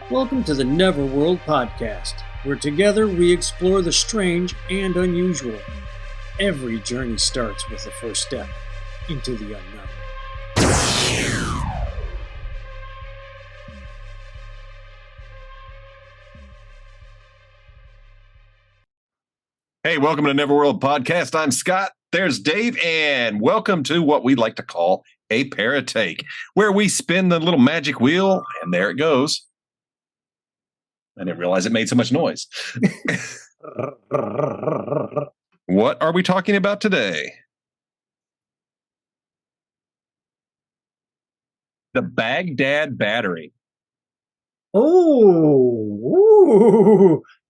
Welcome to the Neverwold podcast, where together we explore the strange and unusual. Every journey starts with the first step into the unknown. Hey, welcome to Neverworld Podcast. I'm Scott. There's Dave, and welcome to what we like to call a Pare-Take, where we spin the little magic wheel, and there it goes. I didn't realize it made so much noise. What are we talking about today? The Baghdad Battery. Oh,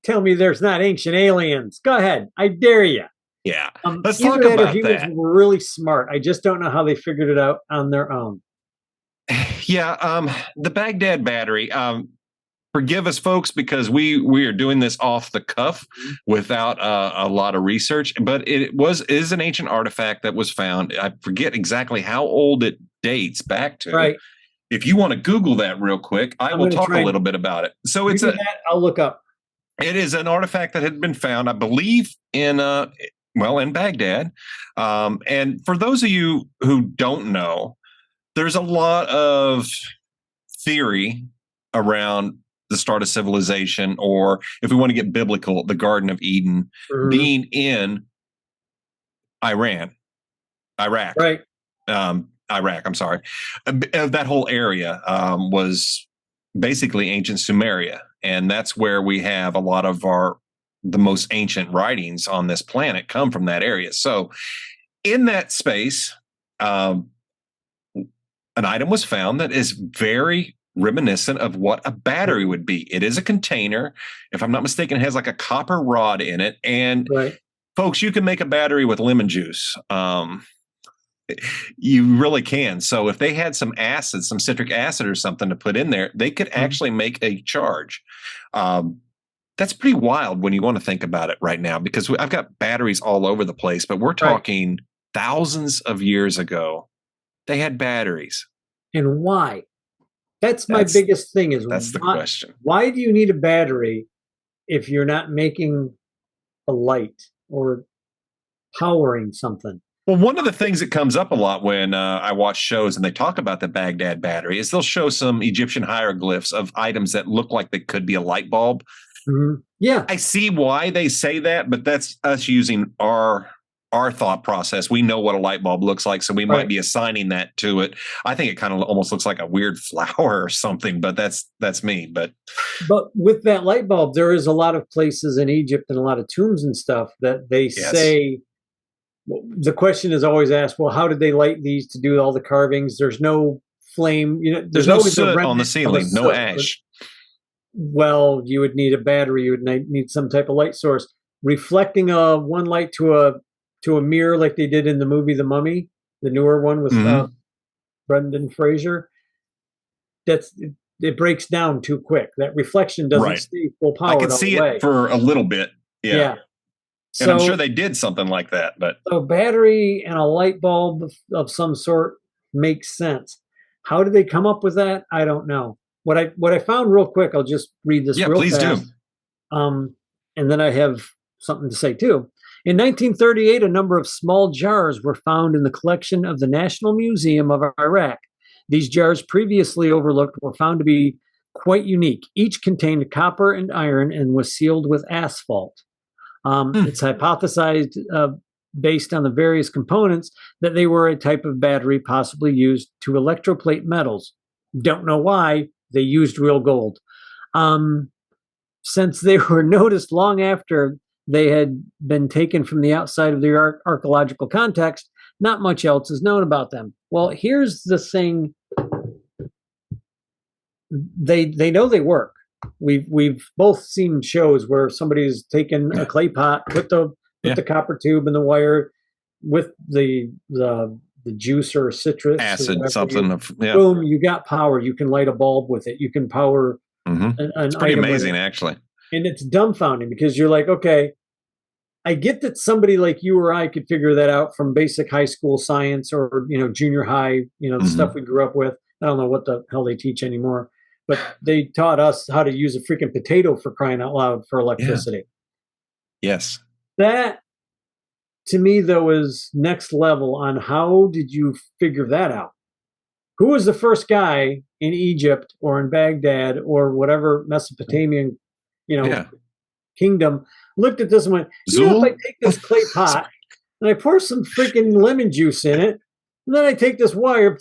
tell me there's not ancient aliens. Go ahead. I dare you. Yeah, let's talk Either that or about humans that. were really smart. I just don't know how they figured it out on their own. Yeah, the Baghdad Battery. Forgive us, folks, because we are doing this off the cuff without a lot of research. But it is an ancient artifact that was found. I forget exactly how old it dates back to. Right. If you want to Google that real quick, I will talk a little bit about it. So it's I'll look up. It is an artifact that had been found, I believe, in Baghdad. And for those of you who don't know, there's a lot of theory around the start of civilization, or if we want to get biblical, the Garden of Eden being in Iraq. Right. Iraq, I'm sorry. That whole area was basically ancient Sumeria. And that's where we have a lot of the most ancient writings on this planet come from that area. So in that space, an item was found that is very reminiscent of what a battery would be. It is a container. If I'm not mistaken, it has like a copper rod in it. And folks, you can make a battery with lemon juice. You really can. So if they had some acid, some citric acid or something to put in there, they could actually make a charge. That's pretty wild when you want to think about it right now, because I've got batteries all over the place, but we're talking thousands of years ago. They had batteries. And why? That's my biggest thing is that's the question. Why do you need a battery if you're not making a light or powering something? Well, one of the things that comes up a lot when I watch shows and they talk about the Baghdad Battery is they'll show some Egyptian hieroglyphs of items that look like they could be a light bulb. Yeah. I see why they say that, but that's us using our thought process. We know what a light bulb looks like, so we might be assigning that to it. I think it kind of almost looks like a weird flower or something, but that's me. But with that light bulb, there is a lot of places in Egypt and a lot of tombs and stuff that they say. The question is always asked, well, how did they light these to do all the carvings? There's no flame. There's no soot on the ceiling, no ash. Well, you would need a battery. You would need some type of light source. Reflecting one light to a mirror like they did in the movie The Mummy, the newer one with Brendan Fraser. It breaks down too quick. That reflection doesn't stay full power. I can see it for a little bit. Yeah. And I'm sure they did something like that. But a battery and a light bulb of some sort makes sense. How did they come up with that? I don't know. What I found real quick, I'll just read this real fast. Please do. And then I have something to say too. In 1938, a number of small jars were found in the collection of the National Museum of Iraq. These jars, previously overlooked, were found to be quite unique. Each contained copper and iron and was sealed with asphalt. It's hypothesized, based on the various components, that they were a type of battery possibly used to electroplate metals. Don't know why. They used real gold. Since they were noticed long after they had been taken from the outside of the archaeological context, not much else is known about them. Well, here's the thing. They know they work. We've both seen shows where somebody's taken a clay pot, put the copper tube in the wire with the juice or citrus acid, boom, you got power. You can light a bulb with it. You can power it's pretty amazing, actually. And it's dumbfounding because you're like, okay, I get that somebody like you or I could figure that out from basic high school science or junior high, the stuff we grew up with. I don't know what the hell they teach anymore. but they taught us how to use a freaking potato, for crying out loud, for Yeah. electricity. Yes. That, to me, though, is next level on how did you figure that out? Who was the first guy in Egypt or in Baghdad or whatever Mesopotamian, Yeah. kingdom, looked at this and went, if I Zool. take this clay pot and I pour some freaking lemon juice in it, and then I take this wire,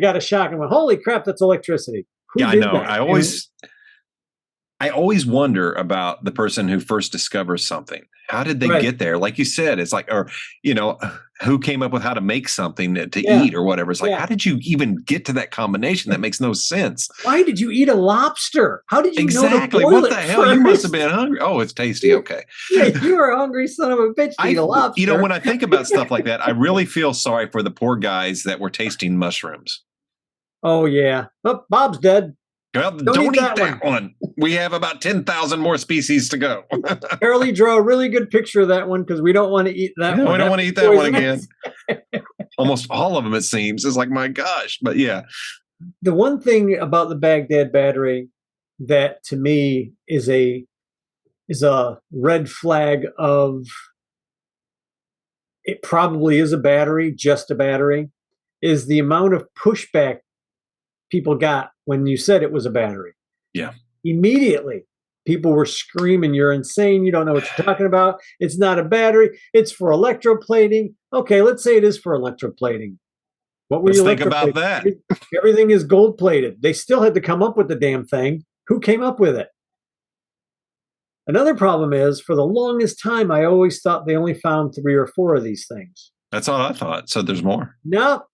got a shock and went, holy crap, that's electricity. Who Yeah, I did know. that? I always wonder about the person who first discovers something. How did they Right. get there? Like you said, it's like, or, who came up with how to make something to Yeah. eat or whatever. It's like, Yeah. how did you even get to that combination? That makes no sense. Why did you eat a lobster? How did you Exactly. know to boil What the it hell? You must have first? been hungry. Oh, it's tasty. Okay. Yeah, you were a hungry son of a bitch to eat a lobster. When I think about stuff like that, I really feel sorry for the poor guys that were tasting mushrooms. Oh, yeah. Oh, Bob's dead. Well, don't eat that one. We have about 10,000 more species to go. Apparently, draw a really good picture of that one because we don't want to eat that one. We don't want to eat that one again. Almost all of them, it seems. It's like, my gosh. But yeah. The one thing about the Baghdad battery that to me is a red flag of it probably is a battery, just a battery, is the amount of pushback people got when you said it was a battery. Yeah. Immediately, people were screaming, you're insane. You don't know what you're talking about. It's not a battery. It's for electroplating. Okay, let's say it is for electroplating. What were you think about that? Everything is gold plated. They still had to come up with the damn thing. Who came up with it? Another problem is, for the longest time, I always thought they only found 3 or 4 of these things. That's all I thought. So there's more. Nope.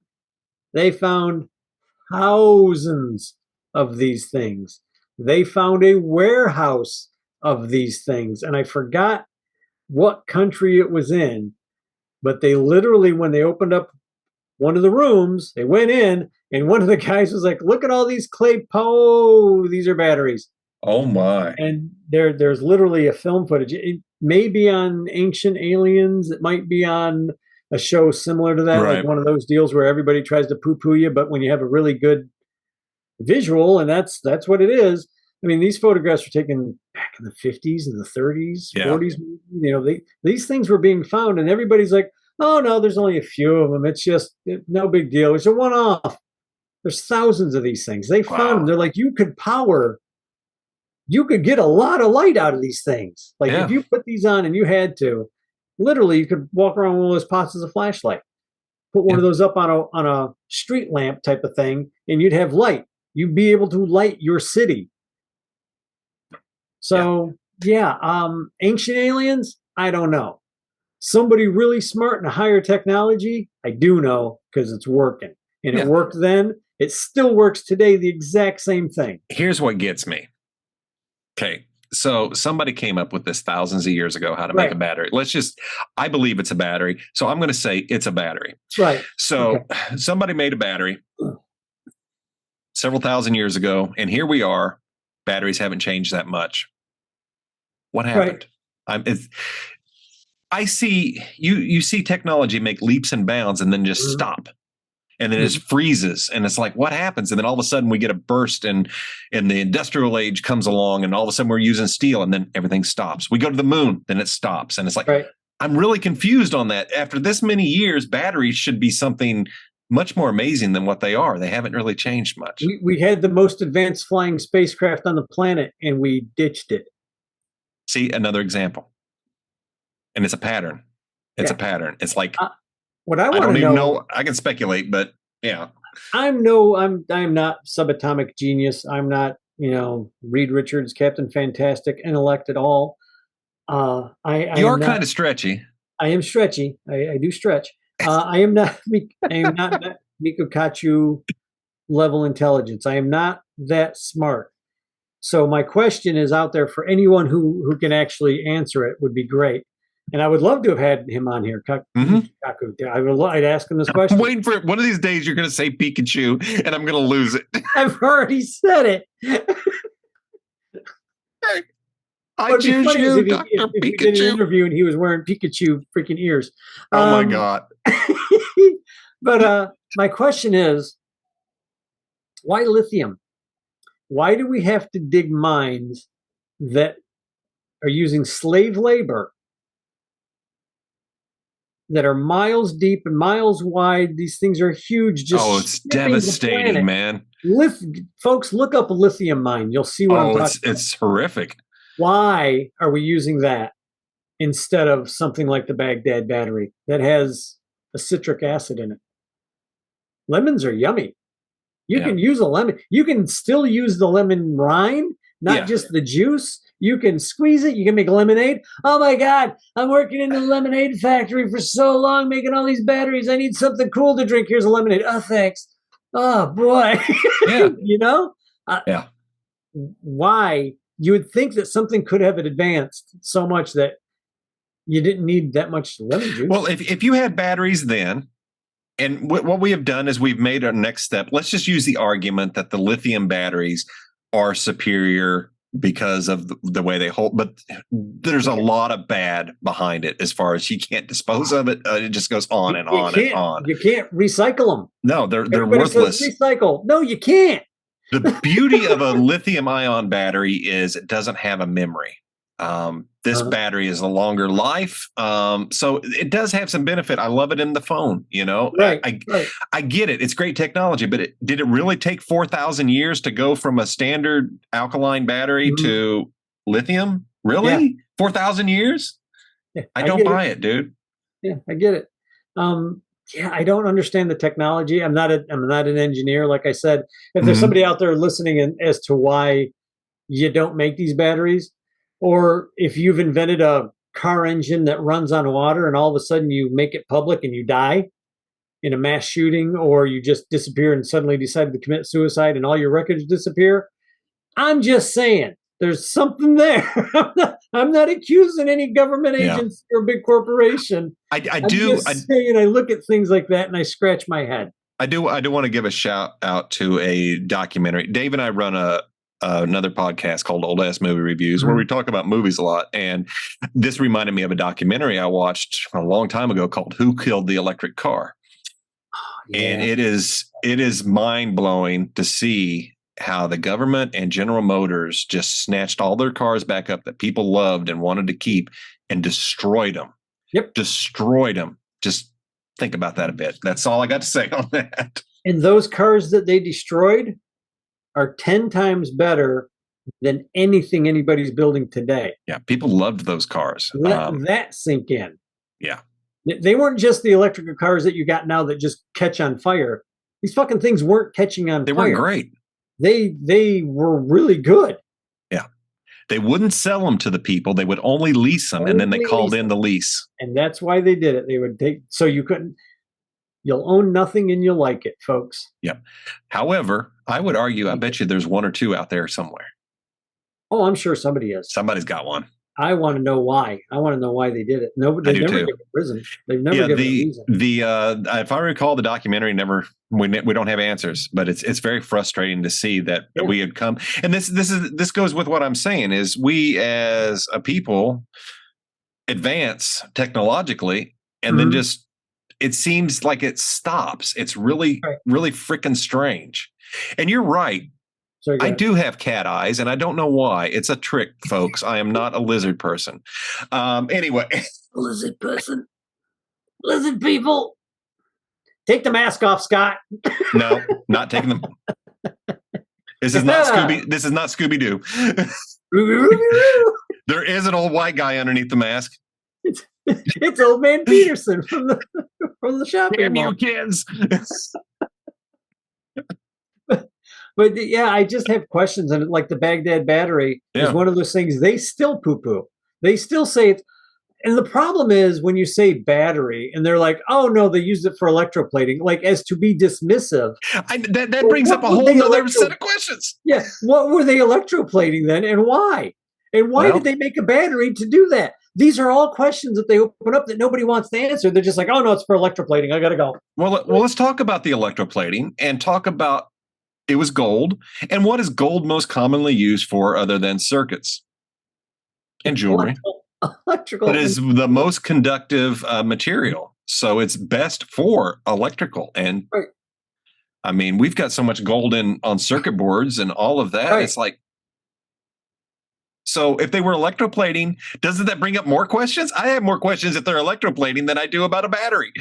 They found thousands of these things. They found a warehouse of these things. And I forgot what country it was in, but they literally, when they opened up one of the rooms, they went in, and one of the guys was like, look at all these clay these are batteries. Oh my. And there's literally a film footage. It may be on Ancient Aliens. It might be on a show similar to that, Right. like one of those deals where everybody tries to poo-poo you, but when you have a really good visual, and that's what it is. I mean, these photographs were taken back in the 50s and the 30s, Yeah. 40s. These things were being found, and everybody's like, oh, no, there's only a few of them. It's just no big deal. It's a one-off. There's thousands of these things. They found them. They're like, you could get a lot of light out of these things. Like if you put these on and you had to, literally you could walk around with one of those pots as a flashlight. Put one of those up on a street lamp type of thing, and you'd have light. You'd be able to light your city. So Ancient Aliens, I don't know. Somebody really smart and higher technology, I do know, because it's working. And it worked then. It still works today, the exact same thing. Here's what gets me. Okay, so somebody came up with this thousands of years ago, how to make a battery. I believe it's a battery. So I'm going to say it's a battery. Right. So somebody made a battery several thousand years ago, and here we are. Batteries haven't changed that much. What happened? I see you see technology make leaps and bounds and then just stop. And then it just freezes, and it's like, what happens? And then all of a sudden we get a burst, and the industrial age comes along, and all of a sudden we're using steel, and then everything stops. We go to the moon, then it stops, and it's like, I'm really confused on that. After this many years, batteries should be something much more amazing than what they are. They haven't really changed much. We had the most advanced flying spacecraft on the planet, and we ditched it. See, another example, and it's a pattern. It's a pattern. It's like. What I don't even know. I can speculate, but yeah. I'm not subatomic genius. I'm not, Reed Richards, Captain Fantastic intellect at all. You are kind of stretchy. I am stretchy. I do stretch. I am not Mikokachu level intelligence. I am not that smart. So my question is out there for anyone who can actually answer it would be great. And I would love to have had him on here. I'd ask him this question. I'm waiting for it. One of these days you're going to say Pikachu, and I'm going to lose it. I've already said it. I choose you, Dr. If Pikachu. he did an interview and he was wearing Pikachu freaking ears. Oh, my God. But my question is, why lithium? Why do we have to dig mines that are using slave labor that are miles deep and miles wide? These things are huge, Oh, just it's stripping the devastating, planet. man. Folks, look up a lithium mine. You'll see what I'm Oh, talking about. it's horrific. Why are we using that instead of something like the Baghdad battery that has a citric acid in it? Lemons are yummy. You can use a lemon. You can still use the lemon rind, not just the juice. You can squeeze it. You can make lemonade. Oh my God, I'm working in the lemonade factory for so long making all these batteries. I need something cool to drink. Here's a lemonade. Oh, thanks. Oh boy. Yeah. You know? Yeah. Why? You would think that something could have advanced so much that you didn't need that much lemon juice. Well, if you had batteries then, and what we have done is we've made our next step. Let's just use the argument that the lithium batteries are superior because of the way they hold, but there's a lot of bad behind it as far as you can't dispose of it. It just goes on and on and on. You can't recycle them. No, they're Everybody worthless. says recycle. No, you can't. The beauty of a lithium ion battery is it doesn't have a memory. This battery is a longer life. So it does have some benefit. I love it in the phone, you know. Right, I get it. It's great technology, but did it really take 4,000 years to go from a standard alkaline battery to lithium? Really? 4,000 years? Yeah, I don't buy it, dude. Yeah, I get it. Yeah, I don't understand the technology. I'm not an engineer. Like I said, if there's somebody out there listening as to why you don't make these batteries, or if you've invented a car engine that runs on water and all of a sudden you make it public and you die in a mass shooting, or you just disappear and suddenly decide to commit suicide and all your records disappear. I'm just saying there's something there. I'm not accusing any government agency or big corporation. I'm just saying I look at things like that and I scratch my head. I do want to give a shout out to a documentary. Dave and I run another podcast called Old Ass Movie Reviews, where we talk about movies a lot. And this reminded me of a documentary I watched a long time ago called Who Killed the Electric Car? And it is mind blowing to see how the government and General Motors just snatched all their cars back up that people loved and wanted to keep and destroyed them. Destroyed them. Just think about that a bit. That's all I got to say on that. And those cars that they destroyed are 10 times better than anything anybody's building today. Yeah, people loved those cars. Let that sink in. Yeah. They weren't just the electrical cars that you got now that just catch on fire. These fucking things weren't catching on fire. They weren't great. They were really good. Yeah. They wouldn't sell them to the people. They would only lease them, and then they called in the lease. And that's why they did it. They would take, so you couldn't, you'll own nothing and you'll like it, folks. Yeah. However, I would argue, I bet you there's one or two out there somewhere. Oh, I'm sure somebody is. Somebody's got one. I want to know why. I want to know why they did it. No, they've never given a reason. They've never given a reason. If I recall, the documentary we don't have answers, but it's very frustrating to see that we had come. And this goes with what I'm saying is we as a people advance technologically, and then just it seems like it stops. It's really really freaking strange. And you're right. I do have cat eyes, and I don't know why. It's a trick, folks. I am not a lizard person. Anyway. Lizard person. Lizard people. Take the mask off, Scott. No, not taking them. This is not Scooby-Doo. There is an old white guy underneath the mask. It's old man Peterson from the shopping mall. Damn you kids. But yeah, I just have questions. And like the Baghdad battery is one of those things they still poo-poo. They still say it's, and the problem is when you say battery and they're like, oh no, they used it for electroplating, like as to be dismissive. That brings up a whole other set of questions. Yeah. What were they electroplating then and why? And why did they make a battery to do that? These are all questions that they open up that nobody wants to answer. They're just like, oh no, it's for electroplating. I got to go. Well, let's talk about the electroplating and talk about it was gold. And what is gold most commonly used for other than circuits and jewelry? Electrical. It is the most conductive material. So it's best for electrical. And I mean, we've got so much gold on circuit boards and all of that. Right. It's like, so if they were electroplating, doesn't that bring up more questions? I have more questions if they're electroplating than I do about a battery.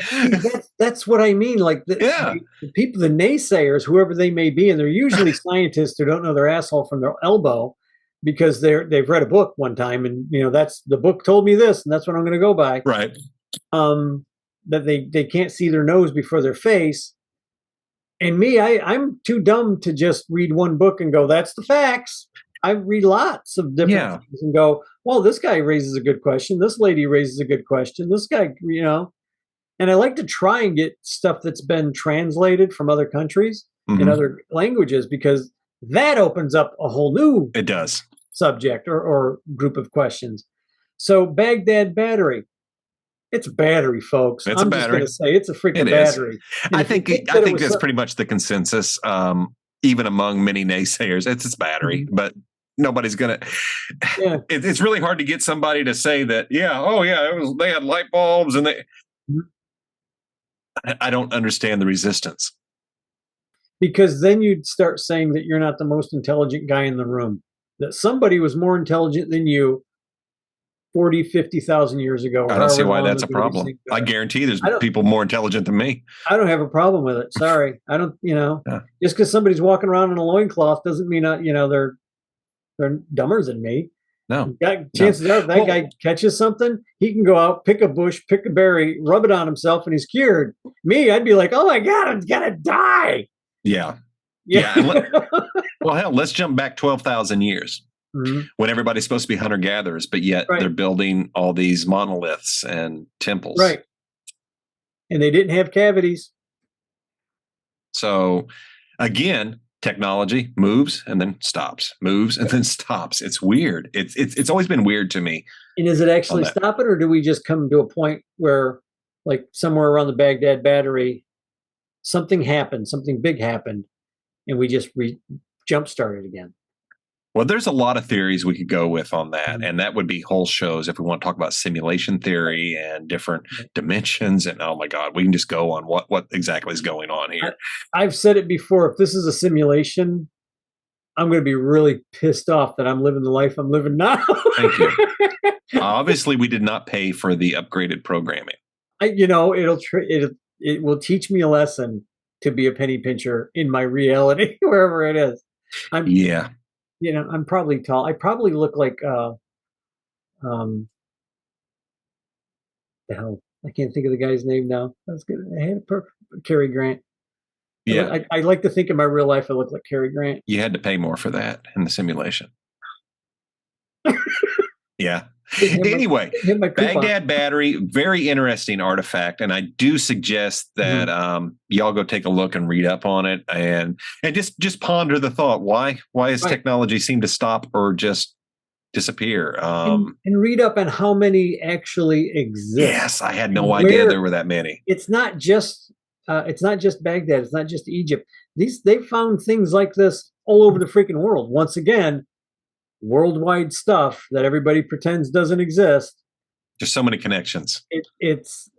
That's what I mean. Like Yeah. the people, the naysayers, whoever they may be, and they're usually scientists who don't know their asshole from their elbow because they've read a book one time, and that's the book told me this, and that's what I'm going to go by. Right. That they can't see their nose before their face. And me, I'm too dumb to just read one book and go, that's the facts. I read lots of different things and go, well, this guy raises a good question. This lady raises a good question. This guy, and I like to try and get stuff that's been translated from other countries in other languages, because that opens up a whole new subject or group of questions. So Baghdad battery. It's a battery, folks. I'm just going to say it's a freaking battery. I think that's pretty much the consensus, even among many naysayers. It's battery, but nobody's going to. Yeah. It's really hard to get somebody to say that. Yeah, they had light bulbs and they. I don't understand the resistance. Because then you'd start saying that you're not the most intelligent guy in the room. That somebody was more intelligent than you 40, 50,000 years ago. I don't see why that's a problem. I guarantee there's people more intelligent than me. I don't have a problem with it. Sorry. I don't, just because somebody's walking around in a loincloth doesn't mean, they're dumber than me. No. Chances are if that guy catches something, he can go out, pick a bush, pick a berry, rub it on himself, and he's cured. Me, I'd be like, oh my God, I'm going to die. Yeah. Well, hell, let's jump back 12,000 years. When everybody's supposed to be hunter-gatherers, but yet they're building all these monoliths and temples. Right. And they didn't have cavities. So, again, technology moves and then stops, moves and then stops. It's weird. It's always been weird to me. And is it actually stopping, or do we just come to a point where, like somewhere around the Baghdad battery, something happened, something big happened, and we just jump-started again? Well, there's a lot of theories we could go with on that, and that would be whole shows if we want to talk about simulation theory and different dimensions. And oh my God, we can just go on what exactly is going on here. I've said it before. If this is a simulation, I'm going to be really pissed off that I'm living the life I'm living now. Thank you. Obviously, we did not pay for the upgraded programming. It will teach me a lesson to be a penny pincher in my reality, wherever it is. I'm probably tall. I probably look like the hell. I can't think of the guy's name now. That's good. I had Cary Grant. Yeah. I like to think in my real life I look like Cary Grant. You had to pay more for that in the simulation. Yeah. Anyway, Baghdad battery, very interesting artifact, and I do suggest that y'all go take a look and read up on it, and just ponder the thought: why does technology seem to stop or just disappear? And read up on how many actually exist. Yes, I had no idea there were that many. It's not just Baghdad. It's not just Egypt. They found things like this all over the freaking world. Once again, worldwide stuff that everybody pretends doesn't exist. There's so many connections. It's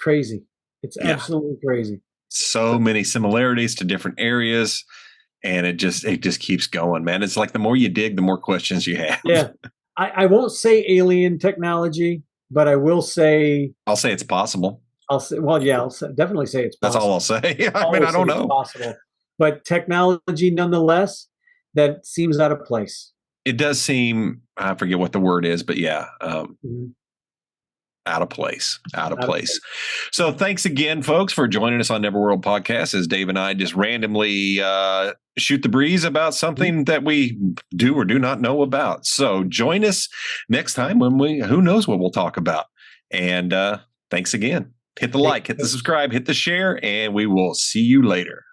crazy. It's absolutely crazy. So many similarities to different areas, and it just keeps going, man. It's like the more you dig, the more questions you have. Yeah. I won't say alien technology, but I will say I'll say it's possible. I'll definitely say it's possible. That's all I'll say. I don't know. Possible. But technology nonetheless, that seems out of place. It does seem, I forget what the word is, but out of place. So thanks again, folks, for joining us on Neverworld Podcast, as Dave and I just randomly shoot the breeze about something that we do or do not know about. So join us next time when who knows what we'll talk about. And thanks again. Hit the like, hit the subscribe, hit the share, and we will see you later.